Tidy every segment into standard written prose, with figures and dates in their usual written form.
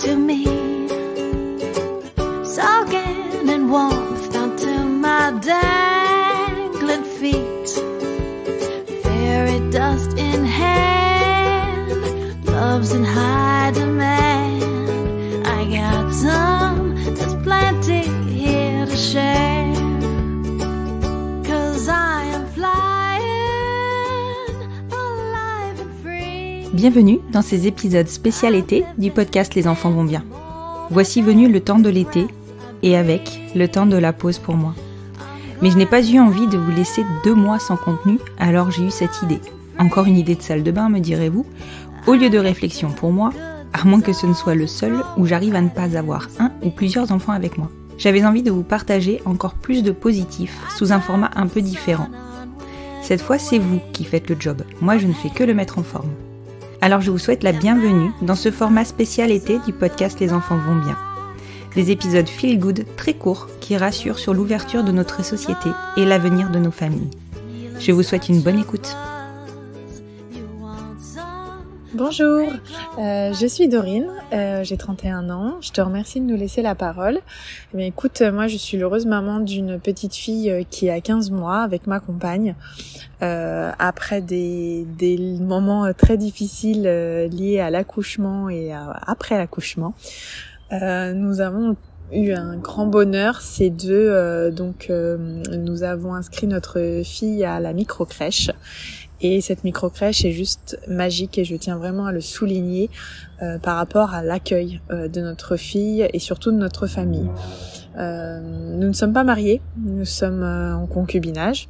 to me, soaking in warmth down to my dangling feet, fairy dust in hand, love's in high demand. I got some, there's plenty here to share, 'cause I am flying alive and free. Bienvenue dans ces épisodes spécial été du podcast Les enfants vont bien. Voici venu le temps de l'été et avec le temps de la pause pour moi. Mais je n'ai pas eu envie de vous laisser 2 mois sans contenu, alors j'ai eu cette idée. Encore une idée de salle de bain, me direz-vous, au lieu de réflexion pour moi, à moins que ce ne soit le seul où j'arrive à ne pas avoir un ou plusieurs enfants avec moi. J'avais envie de vous partager encore plus de positif sous un format un peu différent. Cette fois, c'est vous qui faites le job. Moi, je ne fais que le mettre en forme. Alors, je vous souhaite la bienvenue dans ce format spécial été du podcast Les enfants vont bien. Des épisodes feel good très courts qui rassurent sur l'ouverture de notre société et l'avenir de nos familles. Je vous souhaite une bonne écoute. Bonjour, je suis Dorine, j'ai 31 ans, je te remercie de nous laisser la parole. Mais écoute, moi je suis l'heureuse maman d'une petite fille qui a 15 mois avec ma compagne. Après des moments très difficiles liés à l'accouchement et après l'accouchement, nous avons eu un grand bonheur, c'est nous avons inscrit notre fille à la microcrèche. Et cette microcrèche est juste magique et je tiens vraiment à le souligner par rapport à l'accueil de notre fille et surtout de notre famille. Nous ne sommes pas mariés, nous sommes en concubinage.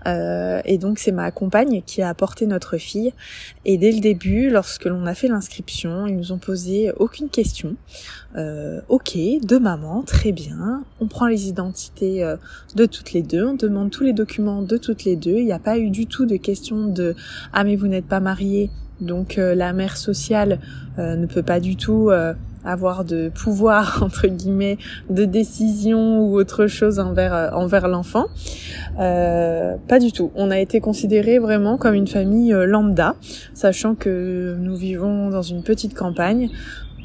Et donc c'est ma compagne qui a apporté notre fille, et dès le début, lorsque l'on a fait l'inscription, ils nous ont posé aucune question. Ok, 2 mamans, très bien, on prend les identités de toutes les deux, on demande tous les documents de toutes les deux, il n'y a pas eu du tout de question de « Ah mais vous n'êtes pas mariés », donc la mère sociale ne peut pas du tout avoir de pouvoir, entre guillemets, de décision ou autre chose envers l'enfant. Pas du tout. On a été considérés vraiment comme une famille lambda, sachant que nous vivons dans une petite campagne.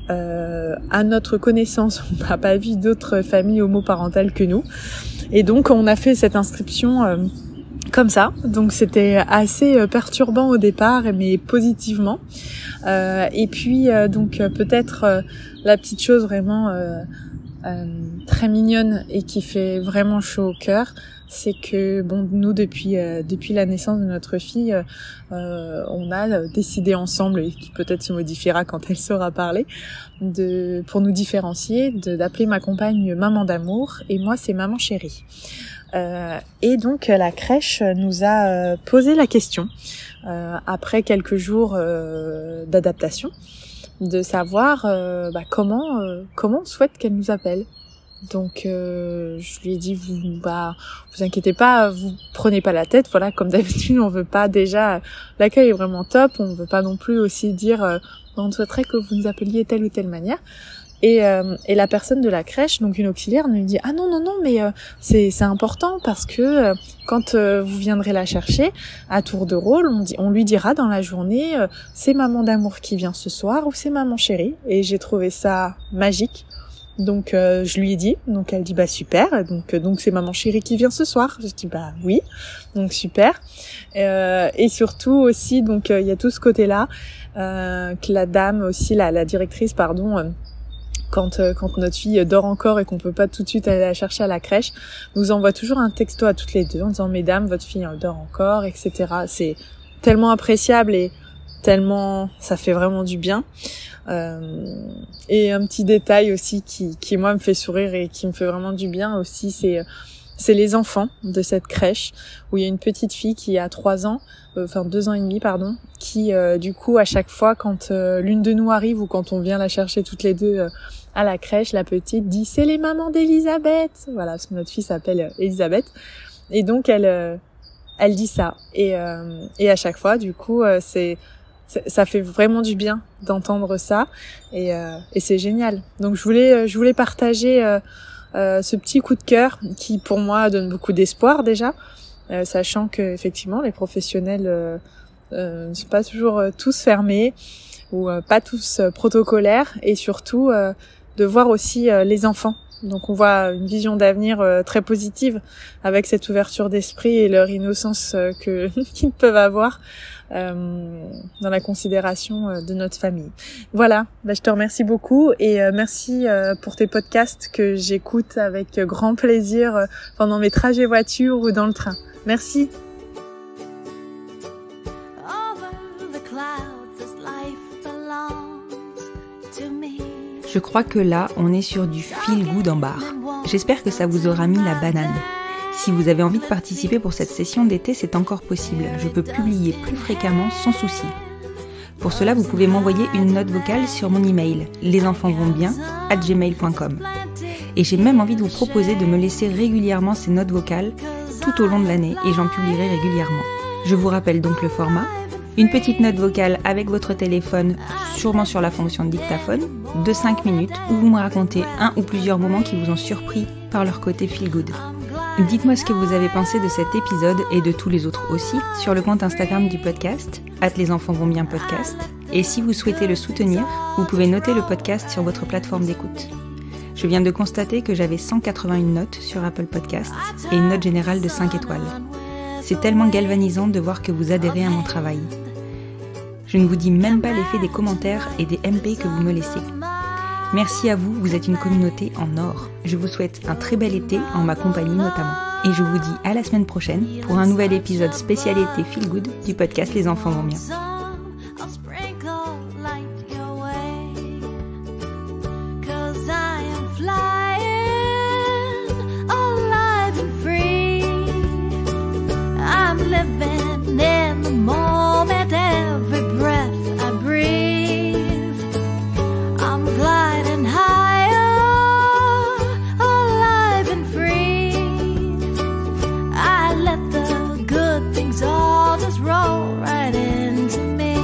À notre connaissance, on n'a pas vu d'autres familles homoparentales que nous. Et donc, on a fait cette inscription comme ça. Donc, c'était assez perturbant au départ, mais positivement. Et puis, peut-être la petite chose vraiment très mignonne et qui fait vraiment chaud au cœur, c'est que nous depuis la naissance de notre fille, on a décidé ensemble, et qui peut-être se modifiera quand elle saura parler, pour nous différencier, d'appeler ma compagne maman d'amour et moi c'est maman chérie. Et donc la crèche nous a posé la question après quelques jours d'adaptation, de savoir comment on souhaite qu'elle nous appelle. Donc je lui ai dit vous inquiétez pas, vous prenez pas la tête, voilà, comme d'habitude on veut pas, déjà l'accueil est vraiment top, on veut pas non plus aussi dire on souhaiterait que vous nous appeliez telle ou telle manière. Et la personne de la crèche, donc une auxiliaire, nous dit ah non mais c'est important parce que quand vous viendrez la chercher à tour de rôle, on lui dira dans la journée c'est maman d'amour qui vient ce soir ou c'est maman chérie. Et j'ai trouvé ça magique. Donc je lui ai dit, donc elle dit super, donc c'est maman chérie qui vient ce soir. Je dis oui, donc super. Et surtout aussi donc il y a tout ce côté-là que la dame aussi, la directrice quand notre fille dort encore et qu'on peut pas tout de suite aller la chercher à la crèche, nous envoie toujours un texto à toutes les deux en disant mesdames, votre fille dort encore, etc. C'est tellement appréciable et tellement ça fait vraiment du bien. Et un petit détail aussi qui moi me fait sourire et qui me fait vraiment du bien aussi, c'est les enfants de cette crèche où il y a une petite fille qui a 2 ans et demi, qui du coup à chaque fois quand l'une de nous arrive ou quand on vient la chercher toutes les deux à la crèche, la petite dit c'est les mamans d'Elisabeth, voilà, parce que notre fille s'appelle Elisabeth, et donc elle dit ça, et à chaque fois du coup ça fait vraiment du bien d'entendre ça, et c'est génial. Donc je voulais partager ce petit coup de cœur qui pour moi donne beaucoup d'espoir déjà, sachant que effectivement les professionnels ne sont pas toujours tous fermés. ou pas tous protocolaires, et surtout de voir aussi les enfants. Donc on voit une vision d'avenir très positive avec cette ouverture d'esprit et leur innocence qu'ils peuvent avoir dans la considération de notre famille. Voilà, je te remercie beaucoup et merci pour tes podcasts que j'écoute avec grand plaisir pendant mes trajets voiture ou dans le train. Merci. Je crois que là, on est sur du feel good en barre. J'espère que ça vous aura mis la banane. Si vous avez envie de participer pour cette session d'été, c'est encore possible. Je peux publier plus fréquemment sans souci. Pour cela, vous pouvez m'envoyer une note vocale sur mon email lesenfantsvontsbien@gmail.com. Et j'ai même envie de vous proposer de me laisser régulièrement ces notes vocales tout au long de l'année et j'en publierai régulièrement. Je vous rappelle donc le format. Une petite note vocale avec votre téléphone, sûrement sur la fonction de dictaphone, de 5 minutes, où vous me racontez un ou plusieurs moments qui vous ont surpris par leur côté feel good. Dites-moi ce que vous avez pensé de cet épisode et de tous les autres aussi sur le compte Instagram du podcast, @lesenfantsvontsbien-podcast. Et si vous souhaitez le soutenir, vous pouvez noter le podcast sur votre plateforme d'écoute. Je viens de constater que j'avais 181 notes sur Apple Podcasts et une note générale de 5 étoiles. C'est tellement galvanisant de voir que vous adhérez à mon travail. Je ne vous dis même pas l'effet des commentaires et des MP que vous me laissez. Merci à vous, vous êtes une communauté en or. Je vous souhaite un très bel été, en ma compagnie notamment. Et je vous dis à la semaine prochaine pour un nouvel épisode spécial été Feel Good du podcast Les Enfants Vont Bien. Living in the moment, every breath I breathe. I'm gliding higher, alive and free. I let the good things all just roll right into me.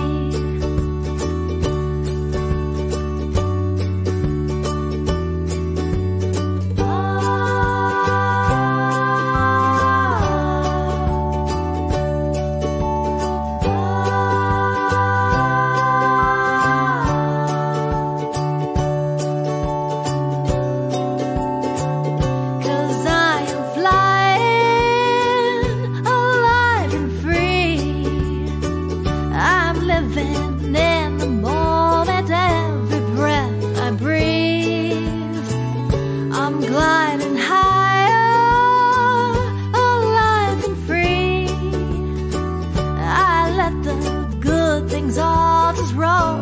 Living in the moment, every breath I breathe. I'm gliding higher, alive and free. I let the good things all just roll